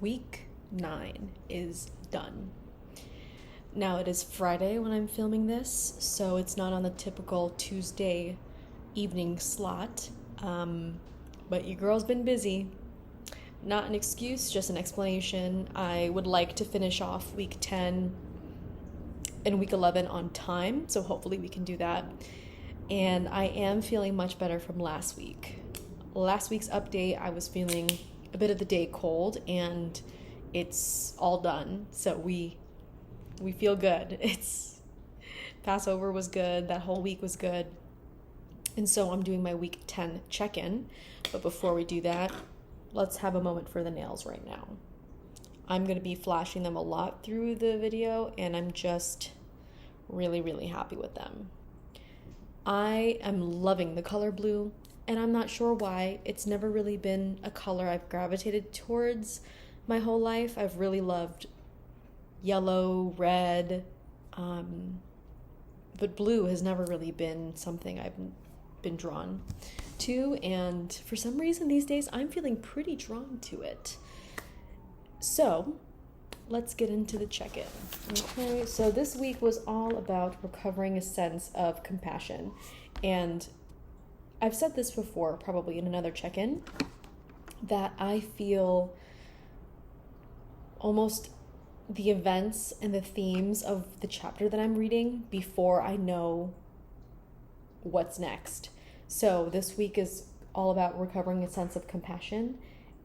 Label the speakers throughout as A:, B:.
A: Week 9 is done. Now it is Friday when I'm filming this, so it's not on the typical Tuesday evening slot. But your girl's been busy. Not an excuse, just an explanation. I would like to finish off week 10 and week 11 on time, so hopefully we can do that. And I am feeling much better from last week. Last week's update, I was feeling a bit of the day cold, and it's all done. So we feel good. Passover was good. That whole week was good. And so I'm doing my week 10 check-in. But before we do that, let's have a moment for the nails right now. I'm going to be flashing them a lot through the video, and I'm just really, really happy with them. I am loving the color blue, and I'm not sure why. It's never really been a color I've gravitated towards my whole life. I've really loved yellow, red, but blue has never really been something I've been drawn to, and for some reason these days I'm feeling pretty drawn to it. So let's get into the check-in. Okay, so this week was all about recovering a sense of compassion, and I've said this before, probably in another check-in, that I feel almost the events and the themes of the chapter that I'm reading before I know what's next. So this week is all about recovering a sense of compassion,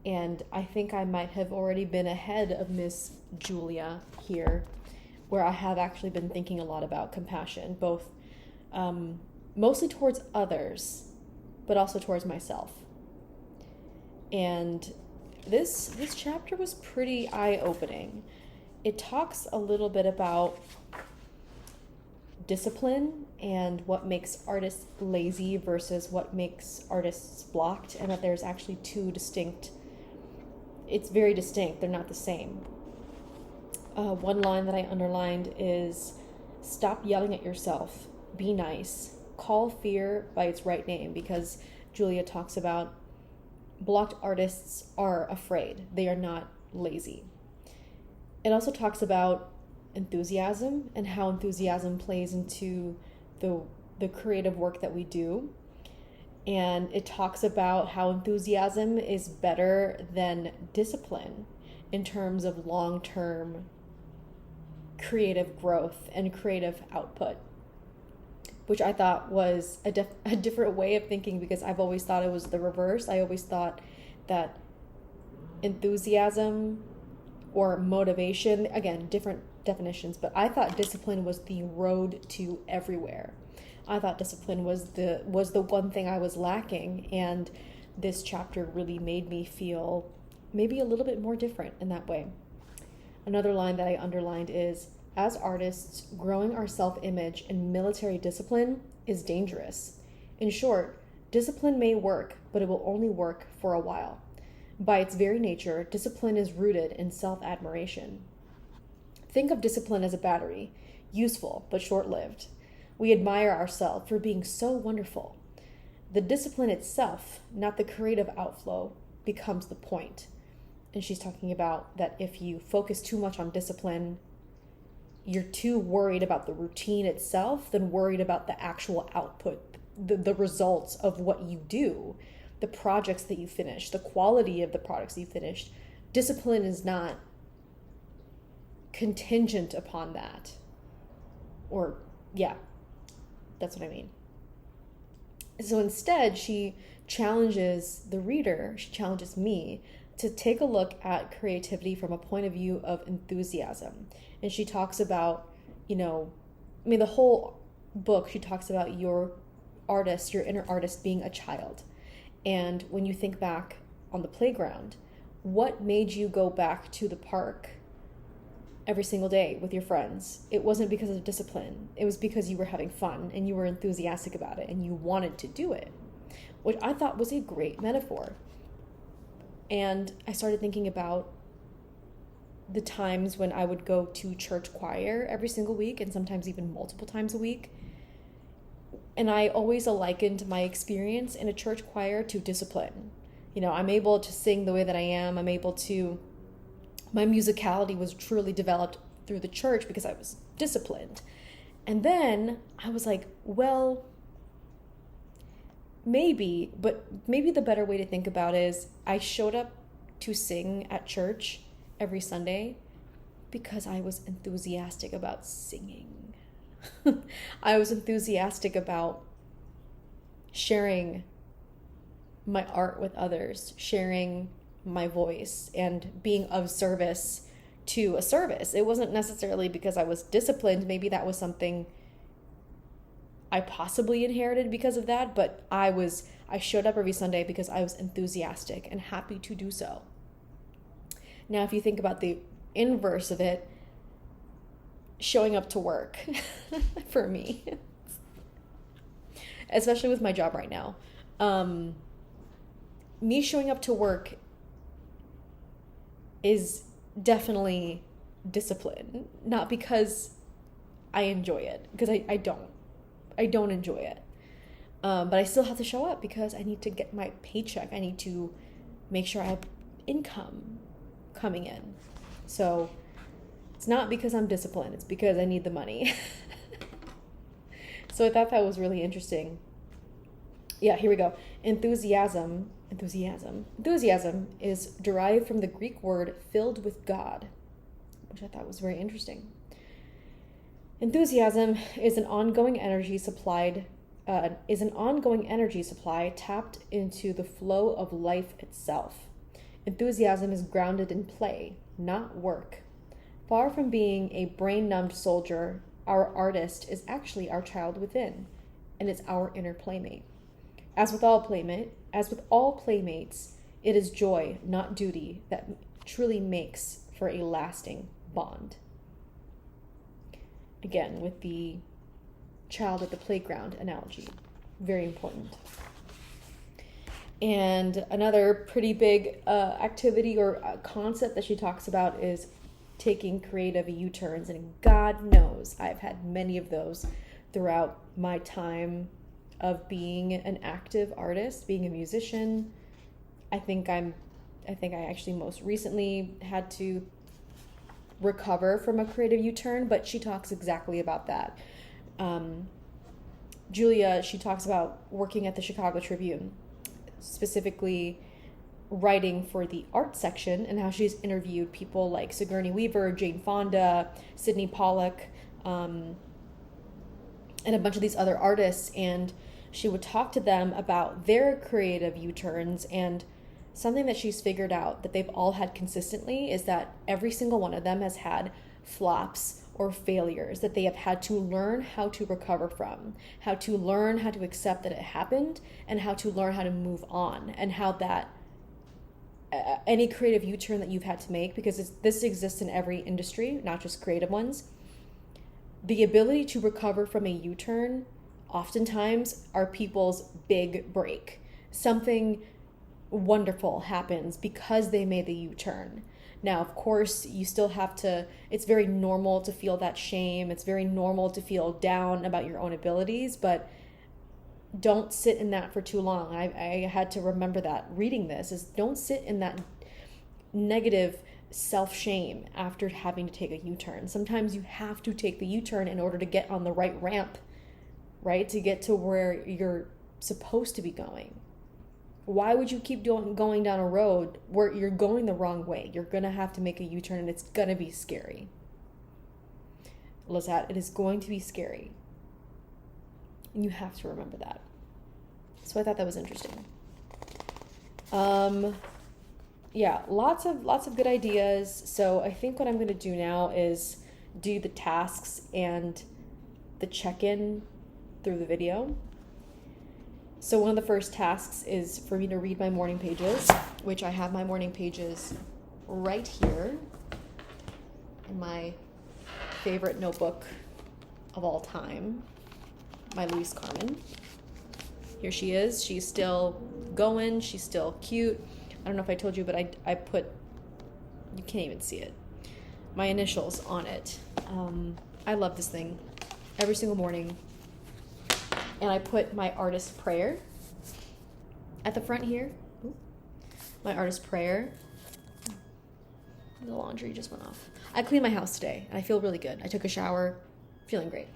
A: and I think I might have already been ahead of Miss Julia here, where I have actually been thinking a lot about compassion, both mostly towards others, but also towards myself. And this chapter was pretty eye-opening. It talks a little bit about discipline and what makes artists lazy versus what makes artists blocked, and that there's actually it's very distinct, they're not the same. One line that I underlined is, stop yelling at yourself, be nice, call fear by its right name, because Julia talks about blocked artists are afraid, they are not lazy. It also talks about enthusiasm and how enthusiasm plays into the creative work that we do. And it talks about how enthusiasm is better than discipline in terms of long-term creative growth and creative output, which I thought was a different way of thinking, because I've always thought it was the reverse. I always thought that enthusiasm or motivation, again, different definitions, but I thought discipline was the road to everywhere. I thought discipline was the one thing I was lacking, and this chapter really made me feel maybe a little bit more different in that way. Another line that I underlined is, as artists, growing our self-image and military discipline is dangerous. In short, discipline may work, but it will only work for a while. By its very nature, discipline is rooted in self-admiration. Think of discipline as a battery, useful but short-lived. We admire ourselves for being so wonderful. The discipline itself, not the creative outflow, becomes the point. And she's talking about that if you focus too much on discipline, you're too worried about the routine itself than worried about the actual output, the results of what you do, the projects that you finish, the quality of the products you finished. Discipline is not contingent upon that. Or, yeah, that's what I mean. So instead, she challenges the reader, she challenges me to take a look at creativity from a point of view of enthusiasm. And she talks about, the whole book, she talks about your artist, your inner artist being a child. And when you think back on the playground, what made you go back to the park every single day with your friends? It wasn't because of discipline. It was because you were having fun and you were enthusiastic about it and you wanted to do it, which I thought was a great metaphor. And I started thinking about the times when I would go to church choir every single week, and sometimes even multiple times a week. And I always likened my experience in a church choir to discipline. I'm able to sing the way that I am. I'm able to My musicality was truly developed through the church because I was disciplined. And then I was like, well, maybe the better way to think about it is I showed up to sing at church every Sunday because I was enthusiastic about singing. I was enthusiastic about sharing my art with others, sharing my voice, and being of service to a service. It wasn't necessarily because I was disciplined. Maybe that was something I possibly inherited because of that, but I showed up every Sunday because I was enthusiastic and happy to do so. Now, if you think about the inverse of it, showing up to work for me, especially with my job right now, me showing up to work is definitely discipline, not because I enjoy it, because I don't enjoy it. But I still have to show up because I need to get my paycheck. I need to make sure I have income coming in. So it's not because I'm disciplined, it's because I need the money. So I thought that was really interesting. Yeah, here we go. Enthusiasm is derived from the Greek word filled with God, which I thought was very interesting. Enthusiasm is an ongoing energy supply tapped into the flow of life itself. Enthusiasm is grounded in play, not work. Far from being a brain-numbed soldier, our artist is actually our child within, and it's our inner playmate. As with all playmates, it is joy, not duty, that truly makes for a lasting bond. Again, with the child at the playground analogy, very important. And another pretty big activity or concept that she talks about is taking creative U-turns. And God knows I've had many of those throughout my time of being an active artist, being a musician. I think I actually most recently had to recover from a creative U-turn, but she talks exactly about that. Julia, she talks about working at the Chicago Tribune, specifically writing for the art section, and how she's interviewed people like Sigourney Weaver, Jane Fonda, Sydney Pollack, and a bunch of these other artists, and she would talk to them about their creative U-turns. And something that she's figured out that they've all had consistently is that every single one of them has had flops or failures that they have had to learn how to recover from, how to learn how to accept that it happened, and how to learn how to move on, and how that any creative U-turn that you've had to make, because this exists in every industry, not just creative ones, the ability to recover from a U-turn oftentimes are people's big break. Something wonderful happens because they made the U-turn. Now, of course, you still have to, it's very normal to feel that shame. It's very normal to feel down about your own abilities, but don't sit in that for too long. I had to remember that reading this, is don't sit in that negative self-shame after having to take a U-turn. Sometimes you have to take the U-turn in order to get on the right ramp, right? To get to where you're supposed to be going. Why would you keep going down a road where you're going the wrong way? You're going to have to make a U-turn, and it's going to be scary. Lizette, it is going to be scary. And you have to remember that. So I thought that was interesting. Yeah, lots of good ideas. So I think what I'm going to do now is do the tasks and the check-in through the video. So one of the first tasks is for me to read my morning pages, which I have my morning pages right here in my favorite notebook of all time, my Louise Carmen. Here she is. She's still going. She's still cute. I don't know if I told you, but I put, you can't even see it, my initials on it. I love this thing every single morning. And I put my artist prayer at the front here. Ooh. My artist prayer. The laundry just went off. I cleaned my house today, and I feel really good. I took a shower, feeling great.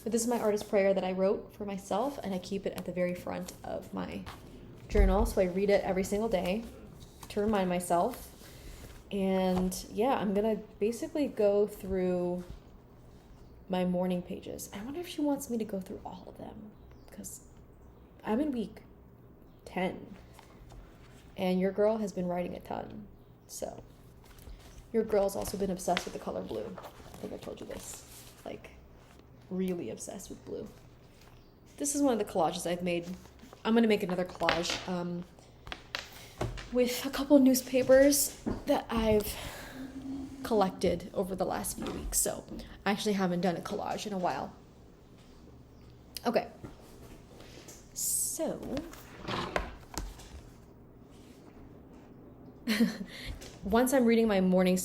A: But this is my artist prayer that I wrote for myself, and I keep it at the very front of my journal, so I read it every single day to remind myself. And yeah, I'm gonna basically go through my morning pages. I wonder if she wants me to go through all of them, because I'm in week 10, and your girl has been writing a ton. So your girl's also been obsessed with the color blue. I think I told you this. Like, really obsessed with blue. This is one of the collages I've made. I'm gonna make another collage with a couple of newspapers that I've collected over the last few weeks. So I actually haven't done a collage in a while. Okay. So once I'm reading my morning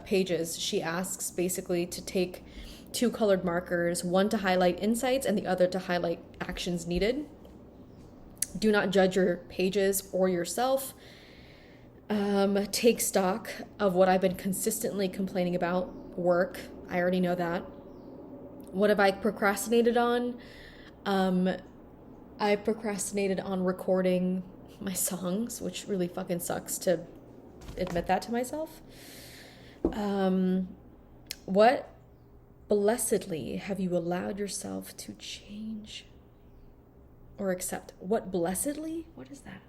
A: pages, she asks basically to take 2 colored markers, one to highlight insights and the other to highlight actions needed. Do not judge your pages or yourself. Take stock of what I've been consistently complaining about. Work. I already know that. What have I procrastinated on? I procrastinated on recording my songs, which really fucking sucks to admit that to myself. What blessedly have you allowed yourself to change or accept? What blessedly? What is that?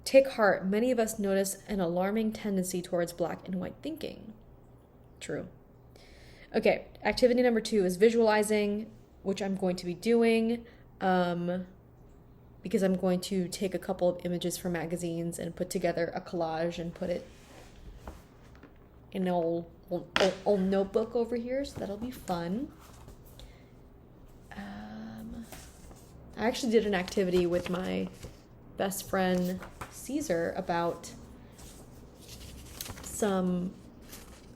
A: Take heart. Many of us notice an alarming tendency towards black and white thinking. True. Okay, activity number 2 is visualizing, which I'm going to be doing because I'm going to take a couple of images from magazines and put together a collage and put it in an old notebook over here, so that'll be fun. I actually did an activity with my best friend Caesar about some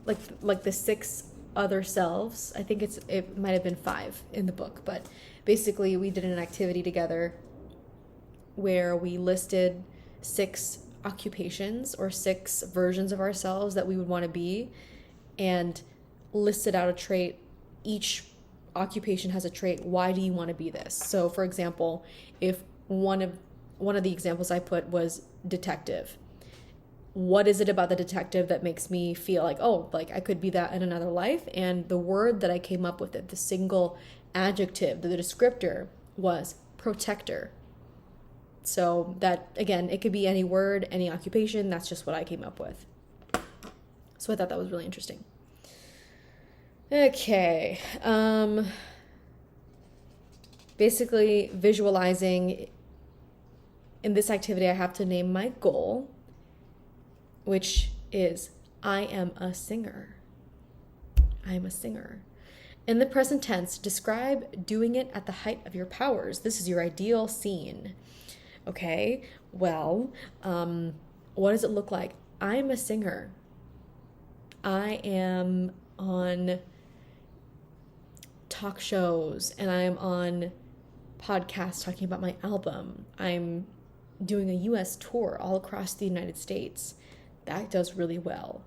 A: like the 6 other selves. I think it might have been 5 in the book, but basically we did an activity together where we listed 6 occupations or 6 versions of ourselves that we would want to be, and listed out a trait. Each occupation has a trait. Why do you want to be this? So for example, if one of the examples I put was detective. What is it about the detective that makes me feel like, oh, like I could be that in another life? And the word that I came up with, the single adjective, the descriptor, was protector. So that, again, it could be any word, any occupation. That's just what I came up with. So I thought that was really interesting. Okay. Basically, visualizing. In this activity, I have to name my goal, which is I am a singer. I am a singer. In the present tense, describe doing it at the height of your powers. This is your ideal scene. Okay, well, what does it look like? I'm a singer. I am on talk shows and I am on podcasts talking about my album. I'm doing a US tour all across the United States. That does really well.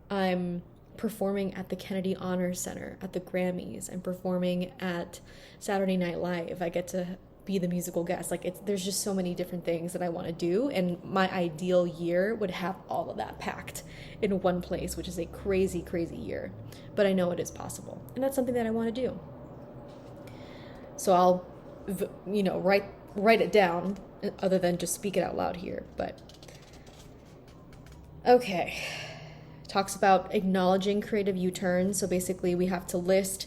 A: I'm performing at the Kennedy Honor Center, at the Grammys. I'm performing at Saturday Night Live. I get to be the musical guest. There's just so many different things that I want to do, and my ideal year would have all of that packed in one place, which is a crazy, crazy year. But I know it is possible, and that's something that I want to do. So I'll, write it down, other than just speak it out loud here. But okay, talks about acknowledging creative U-turns. So basically we have to list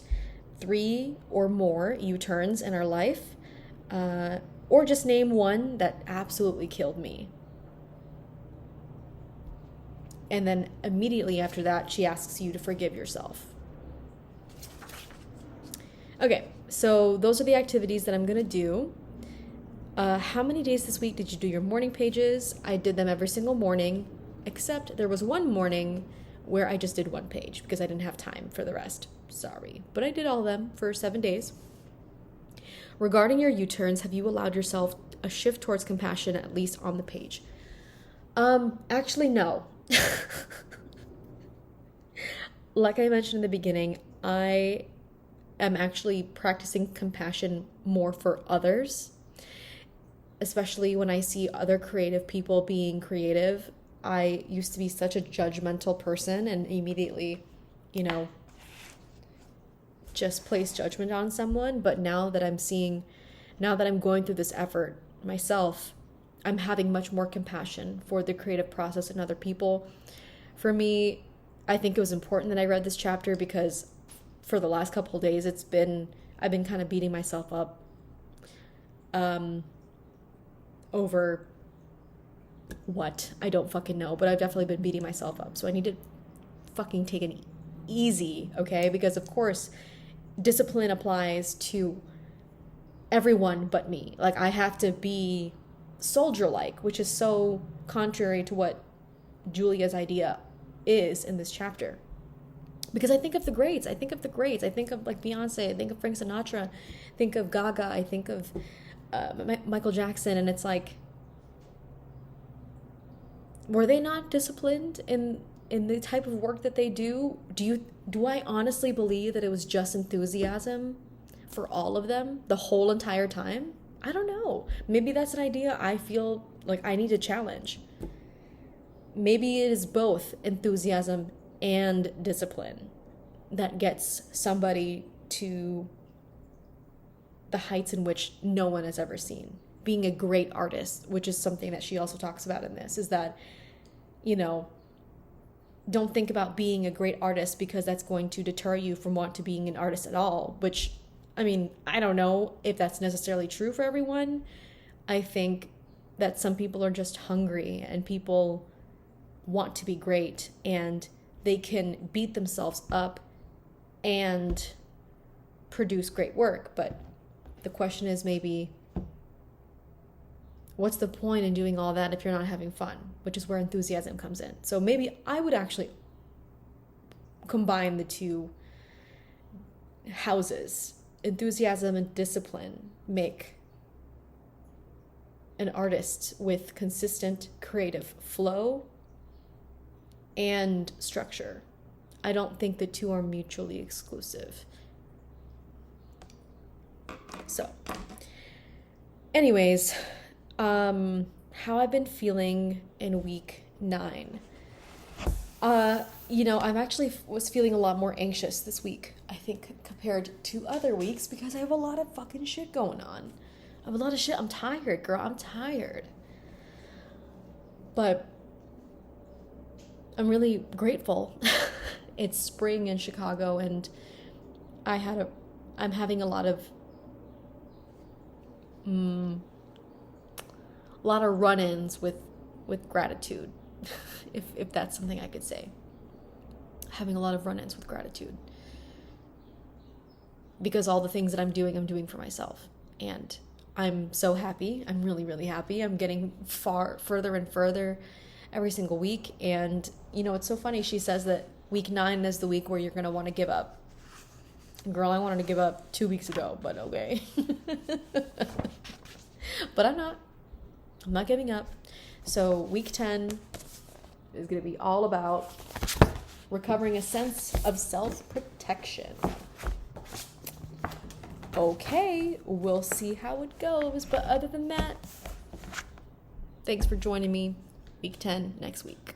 A: 3 or more U-turns in our life, or just name one that absolutely killed me. And then immediately after that, she asks you to forgive yourself. Okay, so those are the activities that I'm going to do. How many days this week did you do your morning pages? I did them every single morning, except there was one morning where I just did 1 page because I didn't have time for the rest. Sorry. But I did all of them for 7 days. Regarding your U-turns, have you allowed yourself a shift towards compassion, at least on the page? Actually, no. Like I mentioned in the beginning, I am actually practicing compassion more for others, especially when I see other creative people being creative. I used to be such a judgmental person and immediately, you know, just place judgment on someone. But now that I'm going through this effort myself, I'm having much more compassion for the creative process and other people. For me, I think it was important that I read this chapter because for the last couple of days I've been kind of beating myself up over what? I don't fucking know, but I've definitely been beating myself up. So I need to fucking take it easy, okay? Because of course, discipline applies to everyone but me. Like, I have to be soldier-like, which is so contrary to what Julia's idea is in this chapter. Because I think of the greats. I think of like Beyonce. I think of Frank Sinatra. I think of Gaga. I think of Michael Jackson. And it's like, were they not disciplined in the type of work that they do? Do I honestly believe that it was just enthusiasm for all of them the whole entire time? I don't know. Maybe that's an idea I feel like I need to challenge. Maybe it is both enthusiasm and discipline that gets somebody to the heights in which no one has ever seen. Being a great artist, which is something that she also talks about in this, is that, you know, don't think about being a great artist because that's going to deter you from wanting to being an artist at all, which, I mean, I don't know if that's necessarily true for everyone. I think that some people are just hungry and people want to be great and they can beat themselves up and produce great work. But the question is maybe, what's the point in doing all that if you're not having fun? Which is where enthusiasm comes in. So maybe I would actually combine the two houses. Enthusiasm and discipline make an artist with consistent creative flow and structure. I don't think the two are mutually exclusive. So, anyways, how I've been feeling in week 9. I'm actually was feeling a lot more anxious this week, I think, compared to other weeks because I have a lot of fucking shit going on. I have a lot of shit. I'm tired, girl. I'm tired. But I'm really grateful. It's spring in Chicago and I'm having a lot of run-ins with gratitude, if that's something I could say. Having a lot of run-ins with gratitude. Because all the things that I'm doing for myself. And I'm so happy. I'm really, really happy. I'm getting further and further every single week. And, it's so funny. She says that week 9 is the week where you're going to want to give up. Girl, I wanted to give up 2 weeks ago, but okay. But I'm not giving up. So week 10 is going to be all about recovering a sense of self-protection. Okay, we'll see how it goes. But other than that, thanks for joining me. Week 10 next week.